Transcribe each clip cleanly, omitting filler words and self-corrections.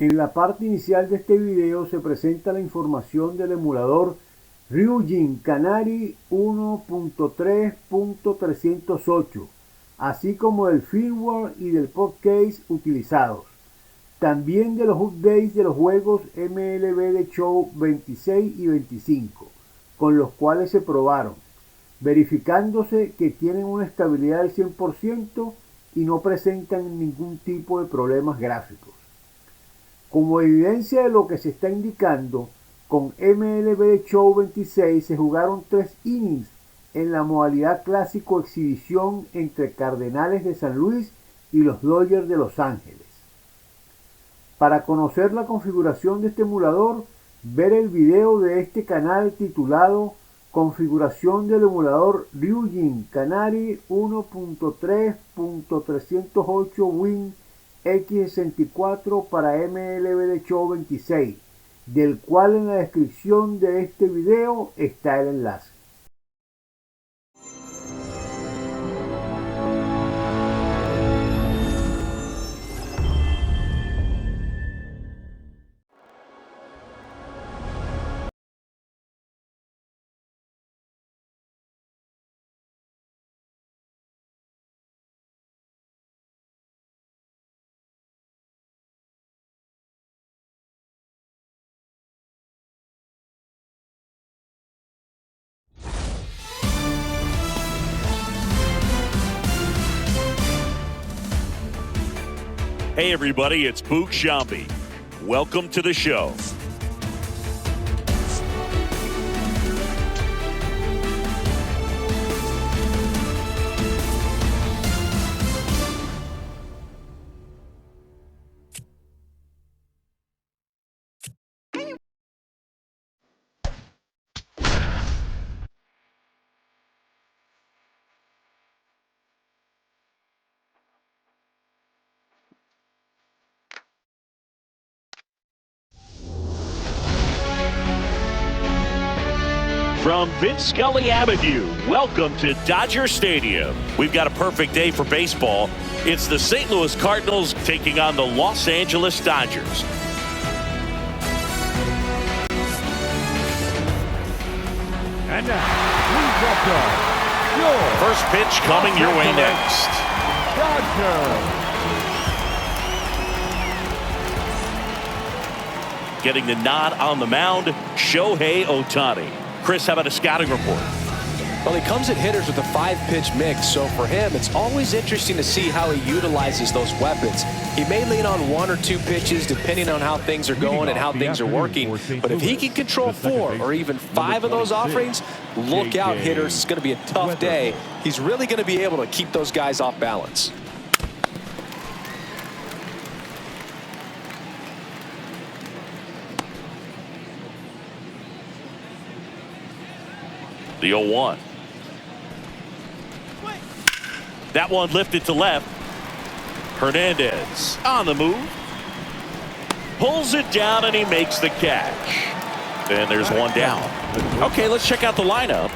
En la parte inicial de este video se presenta la información del emulador ryujinx Canary 1.3.308, así como del firmware y del podcast utilizados. También de los updates de los juegos MLB The Show 26 y 25, con los cuales se probaron, verificándose que tienen una estabilidad del 100% y no presentan ningún tipo de problemas gráficos. Como evidencia de lo que se está indicando, con MLB The Show 26 se jugaron 3 innings en la modalidad clásico exhibición entre Cardenales de San Luis y los Dodgers de Los Ángeles. Para conocer la configuración de este emulador, ver el video de este canal titulado Configuración del emulador ryujinx Canary 1.3.308 Win X64 para MLB The Show 26, del cual en la descripción de este video está el enlace. Hey everybody, it's Boog Shambi. Welcome to the show. From Vince Scully Avenue, welcome to Dodger Stadium. We've got a perfect day for baseball. It's the St. Louis Cardinals taking on the Los Angeles Dodgers. And now, please welcome your First pitch coming your way next. Dodgers. Getting the nod on the mound, Shohei Ohtani. Chris, how about a scouting report? Well, he comes at hitters with a 5-pitch mix, so for him, it's always interesting to see how he utilizes those weapons. He may lean on 1 or 2 pitches depending on how things are going and how things are working, but if he can control 4 or even 5 of those offerings, look out, hitters. It's going to be a tough day. He's really going to be able to keep those guys off balance. The 0-1. That one lifted to left. Hernandez on the move. Pulls it down and he makes the catch. And there's one down. Okay, let's check out the lineup.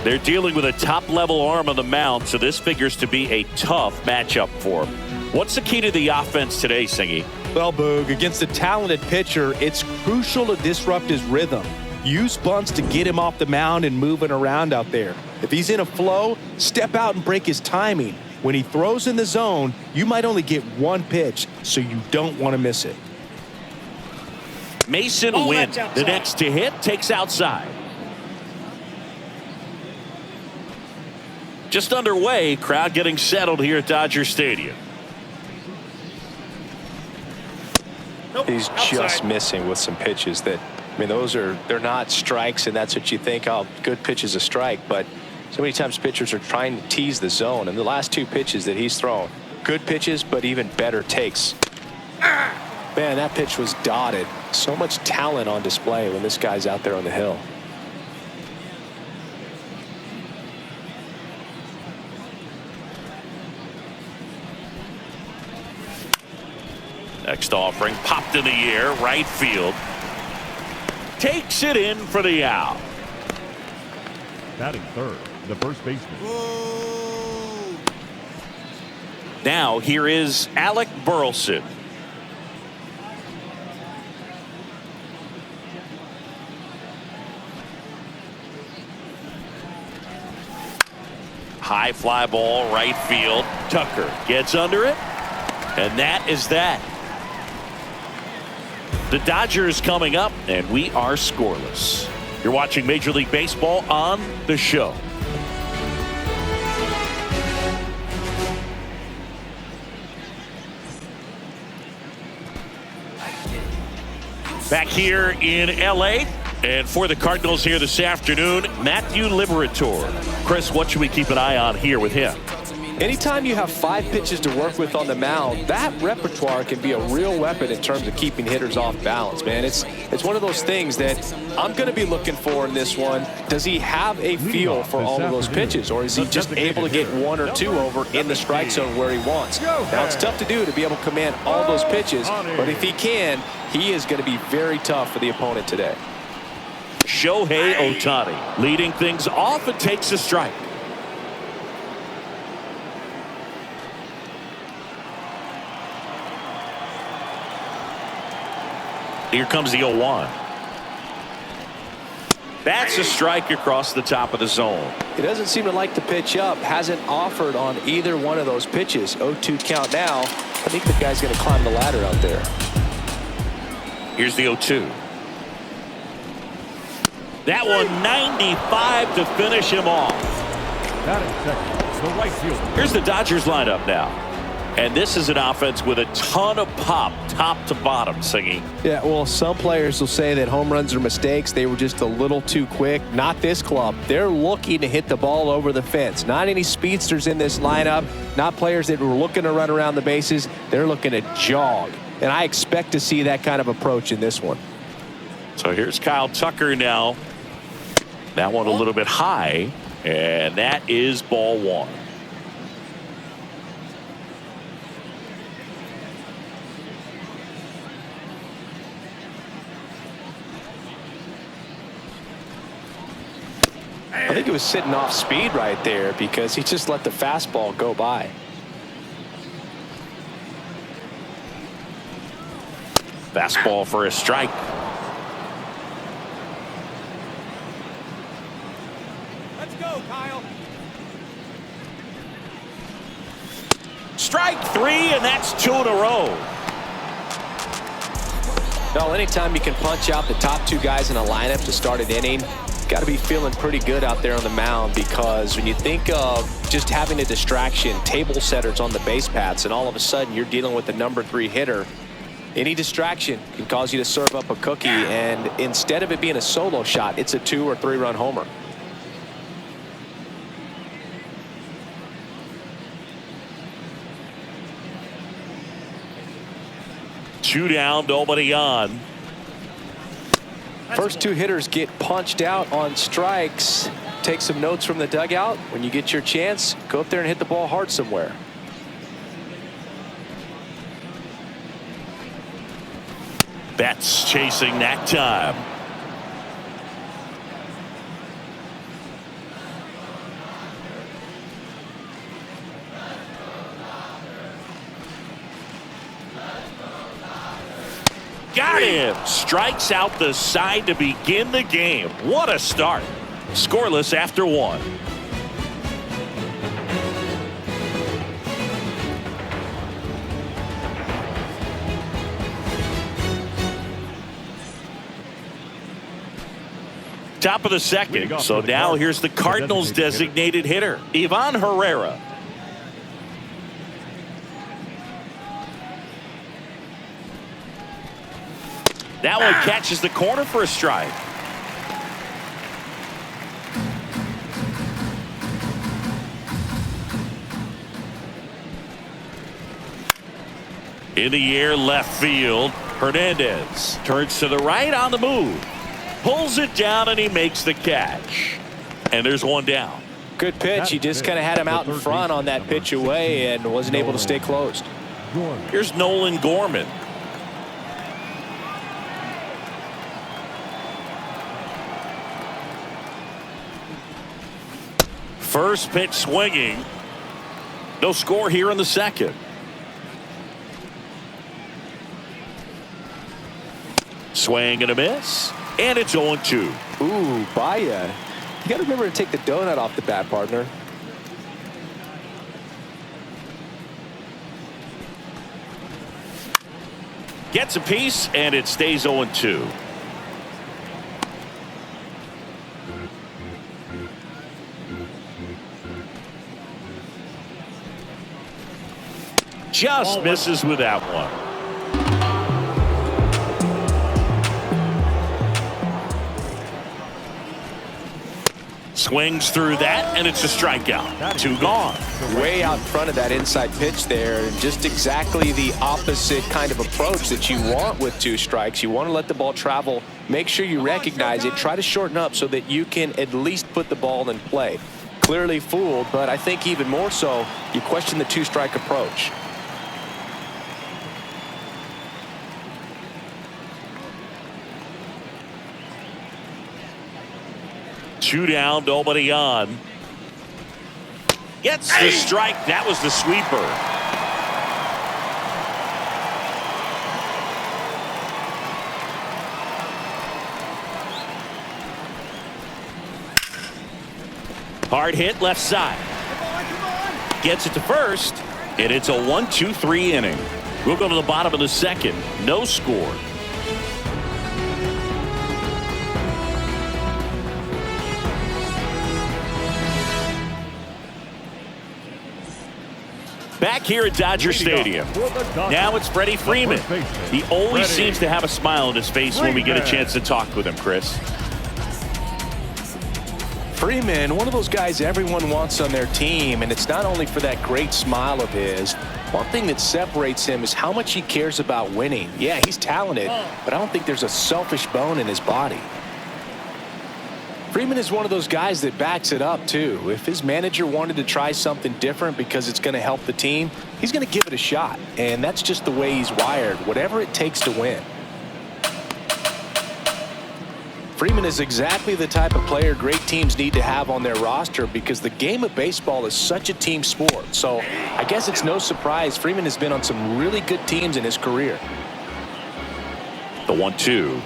They're dealing with a top-level arm on the mound, so this figures to be a tough matchup for him. What's the key to the offense today, Singy? Well, Boog, against a talented pitcher, it's crucial to disrupt his rhythm. Use bunts to get him off the mound and moving around out there. If he's in a flow, step out and break his timing. When he throws in the zone, you might only get 1 pitch, so you don't want to miss it. Mason Wynn, the next to hit, takes outside. Just underway, crowd getting settled here at Dodger Stadium. He's just missing with some pitches that, I mean, they're not strikes, and that's what you think, oh, good pitch is a strike, but so many times pitchers are trying to tease the zone, and the last 2 pitches that he's thrown, good pitches, but even better takes. Man, that pitch was dotted. So much talent on display when this guy's out there on the hill. Next offering, popped in the air, right field. Takes it in for the out. Batting third, the first baseman. Now here is Alec Burleson. High fly ball, right field. Tucker gets under it, and that is that. The Dodgers coming up, and we are scoreless. You're watching Major League Baseball on The Show. Back here in L.A., and for the Cardinals here this afternoon, Matthew Liberatore. Chris, what should we keep an eye on here with him? Anytime you have 5 pitches to work with on the mound, that repertoire can be a real weapon in terms of keeping hitters off balance, man. It's one of those things that I'm going to be looking for in this one. Does he have a feel for all of those pitches, or is he just able to get 1 or 2 over in the strike zone where he wants? Now, it's tough to do to be able to command all those pitches, but if he can, he is going to be very tough for the opponent today. Shohei Ohtani leading things off and takes a strike. Here comes the 0-1. That's a strike across the top of the zone. He doesn't seem to like to pitch up. Hasn't offered on either one of those pitches. 0-2 count now. I think the guy's going to climb the ladder out there. Here's the 0-2. That one 95 to finish him off. The right fielder. Here's the Dodgers lineup now. And this is an offense with a ton of pop, top to bottom, Singy. Yeah, well, some players will say that home runs are mistakes. They were just a little too quick. Not this club. They're looking to hit the ball over the fence. Not any speedsters in this lineup. Not players that were looking to run around the bases. They're looking to jog. And I expect to see that kind of approach in this one. So here's Kyle Tucker now. That one a little bit high. And that is ball 1. I think it was sitting off speed right there because he just let the fastball go by. Fastball for a strike. Let's go, Kyle. Strike 3, and that's 2 in a row. Well, anytime you can punch out the top 2 guys in a lineup to start an inning, got to be feeling pretty good out there on the mound, because when you think of just having a distraction, table setters on the base paths, and all of a sudden you're dealing with the number 3 hitter, any distraction can cause you to serve up a cookie, and instead of it being a solo shot, it's a 2 or 3 run homer. Two down, nobody on. First 2 hitters get punched out on strikes. Take some notes from the dugout. When you get your chance, go up there and hit the ball hard somewhere. Betts chasing that time. Got him. Strikes out the side to begin the game. What a start. Scoreless after 1. Top of the second. So now here's the Cardinals designated hitter, Ivan Herrera. That one catches the corner for a strike. In the air, left field. Hernandez turns to the right on the move. Pulls it down, and he makes the catch. And there's 1 down. Good pitch. He just kind of had him out in front on that pitch away and wasn't able to stay closed. Here's Nolan Gorman. First pitch swinging. No score here in the second. Swing and a miss. And it's 0-2. Ooh, Baya. You got to remember to take the donut off the bat, partner. Gets a piece, and it stays 0-2. Just misses with that one. Swings through that, and it's a strikeout. 2 gone. Way out front of that inside pitch there, and just exactly the opposite kind of approach that you want with 2 strikes. You want to let the ball travel, make sure you recognize it, try to shorten up so that you can at least put the ball in play. Clearly fooled, but I think even more so, you question the 2-strike approach. 2 down, nobody on. Gets the strike. That was the sweeper. Hard hit left side. Gets it to first, and it's a 1-2-3 inning. We'll go to the bottom of the second. No score. Back here at Dodger Stadium. Now it's Freddie Freeman. He always seems to have a smile on his face when we get a chance to talk with him, Chris. Freeman, one of those guys everyone wants on their team, and it's not only for that great smile of his. One thing that separates him is how much he cares about winning. Yeah, he's talented, but I don't think there's a selfish bone in his body. Freeman is one of those guys that backs it up, too. If his manager wanted to try something different because it's going to help the team, he's going to give it a shot. And that's just the way he's wired, whatever it takes to win. Freeman is exactly the type of player great teams need to have on their roster because the game of baseball is such a team sport. So I guess it's no surprise Freeman has been on some really good teams in his career. The 1-2.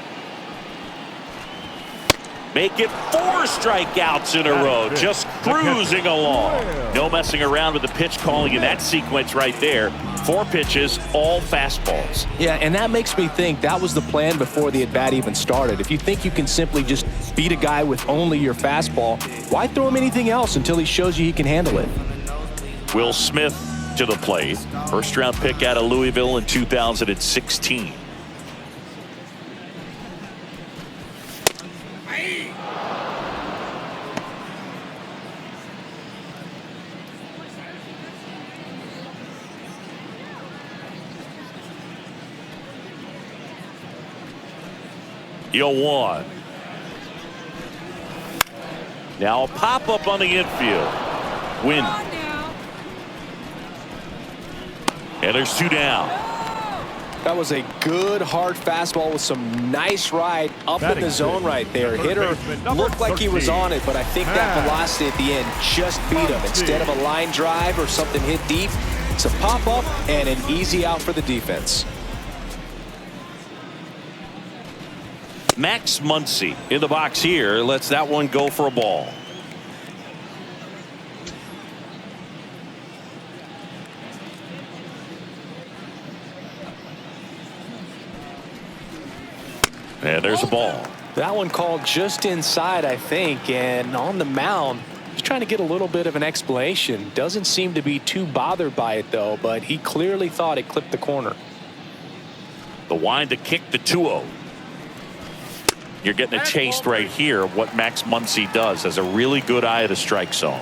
Make it 4 strikeouts in a row, just cruising along. No messing around with the pitch calling in that sequence right there. 4 pitches, all fastballs. Yeah, and that makes me think that was the plan before the at-bat even started. If you think you can simply just beat a guy with only your fastball, why throw him anything else until he shows you he can handle it? Will Smith to the plate. First-round pick out of Louisville in 2016. You'll one. Now a pop-up on the infield. Win. And there's 2 down. That was a good hard fastball with some nice ride up in the zone right there. Hitter looked like he was on it, but I think that velocity at the end just beat him. Instead of a line drive or something hit deep, it's a pop-up and an easy out for the defense. Max Muncy in the box here lets that one go for a ball. And there's a ball. That one called just inside, I think, and on the mound, he's trying to get a little bit of an explanation. Doesn't seem to be too bothered by it, though, but he clearly thought it clipped the corner. The wind to kick the 2-0. You're getting a taste right here of what Max Muncy does. Has a really good eye at the strike zone.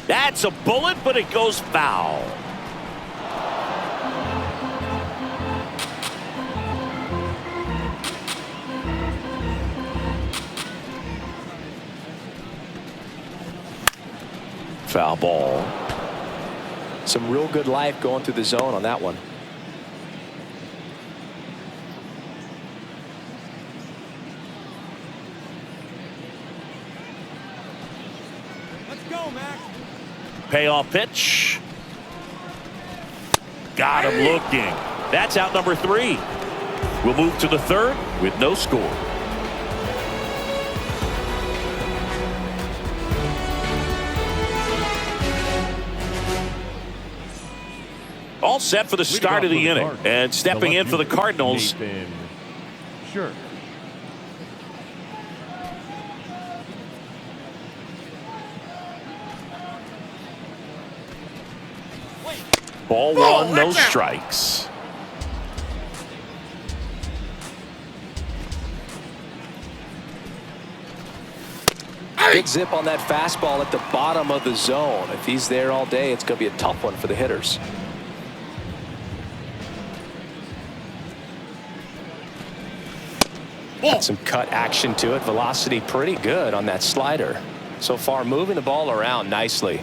That's a bullet, but it goes foul. Foul ball. Some real good life going through the zone on that one. Let's go, Max. Payoff pitch. Got him looking. That's out number 3. We'll move to the third with no score. All set for the start of the inning. And stepping in for the Cardinals. Sure. Ball one, no strikes. Good zip on that fastball at the bottom of the zone. If he's there all day, it's going to be a tough one for the hitters. Got some cut action to it. Velocity pretty good on that slider. So far, moving the ball around nicely.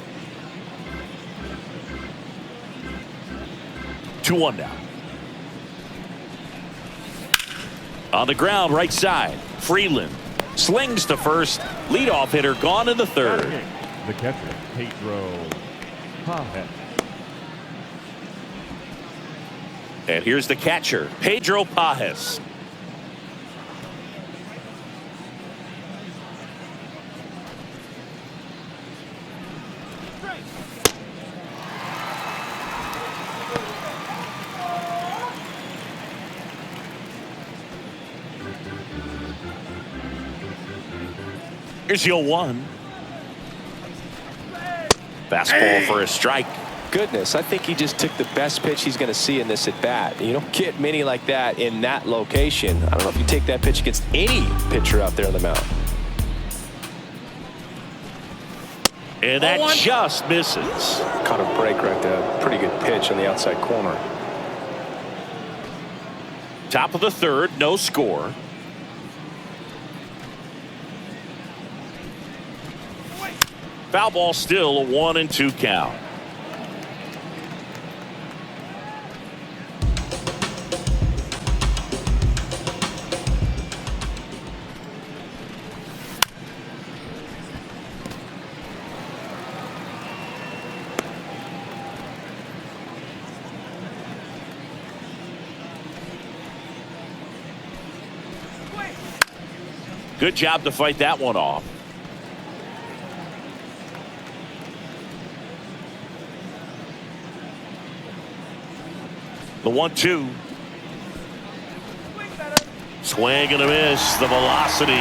2-1 now. On the ground, right side. Freeland slings to first. Leadoff hitter gone in the third. The catcher, Pedro Pajes. And here's the catcher, Pedro Pajes. Here's the 0-1. Fastball for a strike. Goodness, I think he just took the best pitch he's going to see in this at bat. You don't get many like that in that location. I don't know if you take that pitch against any pitcher out there on the mound. And that just misses. Caught a break right there. Pretty good pitch on the outside corner. Top of the third, no score. Foul ball, still a 1-2 count. Good job to fight that one off. The 1-2. Swing and a miss. The velocity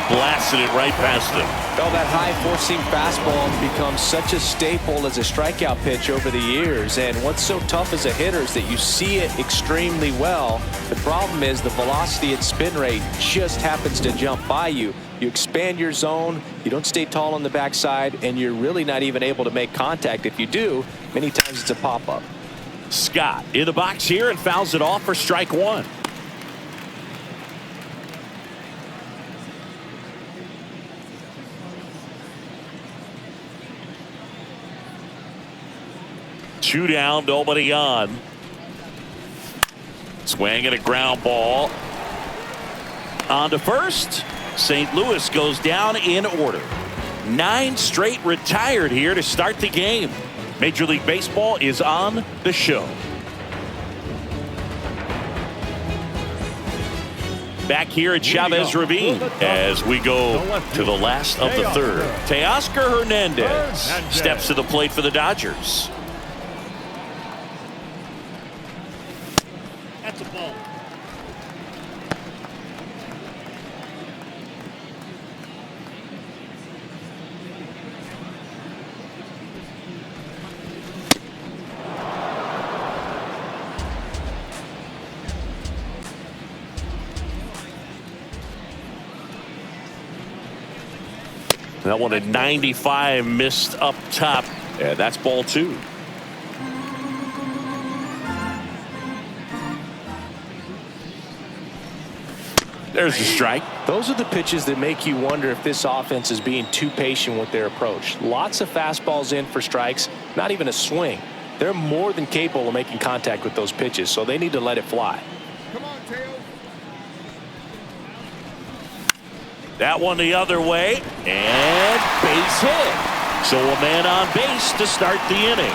blasted it right past him. Well, that high four-seam fastball has become such a staple as a strikeout pitch over the years. And what's so tough as a hitter is that you see it extremely well. The problem is the velocity and spin rate just happens to jump by you. You expand your zone, you don't stay tall on the backside, and you're really not even able to make contact. If you do, many times it's a pop-up. Scott in the box here and fouls it off for strike one. Two down, nobody on. Swing and a ground ball. On to first. St. Louis goes down in order. 9 straight retired here to start the game. Major League Baseball is on the show. Back here at Chavez Ravine as we go to the last of the third. Teoscar Hernandez steps to the plate for the Dodgers. That's a ball. That one at 95 missed up top. And that's ball 2. There's the strike. Those are the pitches that make you wonder if this offense is being too patient with their approach. Lots of fastballs in for strikes, not even a swing. They're more than capable of making contact with those pitches, so they need to let it fly. Come on, Tail. That one the other way, and base hit. So a man on base to start the inning.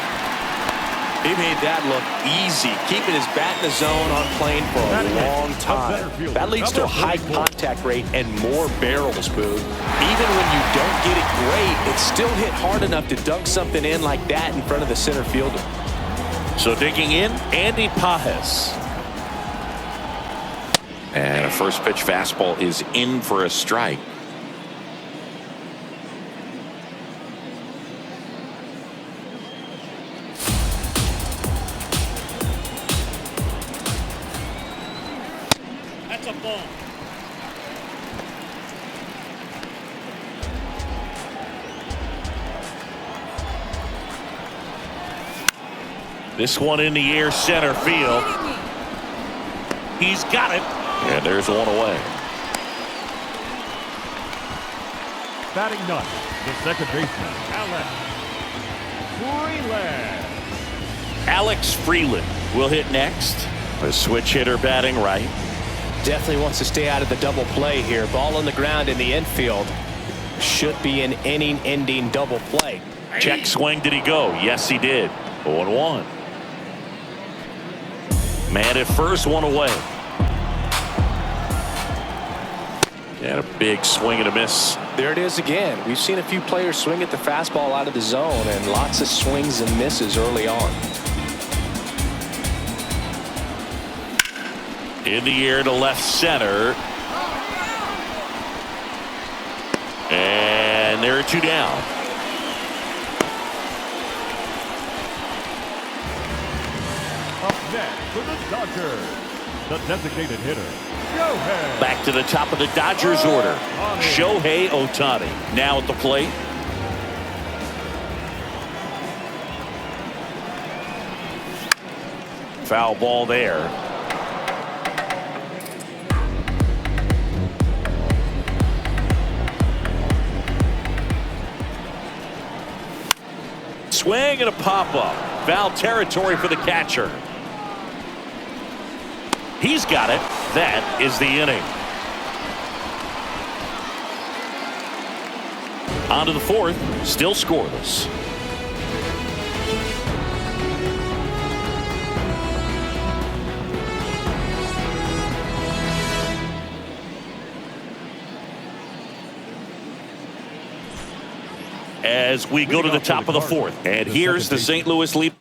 He made that look easy, keeping his bat in the zone on plane for a long time. That leads to a high contact rate and more barrels, Boog. Even when you don't get it great, it's still hit hard enough to dunk something in like that in front of the center fielder. So digging in, Andy Pajes. And a first pitch fastball is in for a strike. That's a ball. This one in the air, center field. He's got it. And there's one away. Batting ninth, the second baseman, Alex Freeland. Alex Freeland will hit next. A switch hitter batting right. Definitely wants to stay out of the double play here. Ball on the ground in the infield. Should be an inning-ending double play. Check swing. Did he go? Yes, he did. 0-1. Man at first, one away. And a big swing and a miss. There it is again. We've seen a few players swing at the fastball out of the zone and lots of swings and misses early on. In the air to left center. And there are two down. Up next for the Dodgers, the designated hitter, Shohei. Back to the top of the Dodgers order. Shohei Ohtani now at the plate. Foul ball there. Swing and a pop-up. Foul territory for the catcher. He's got it. That is the inning. On to the fourth. Still scoreless. As we go to the top of the fourth. And here's the St. Louis lead.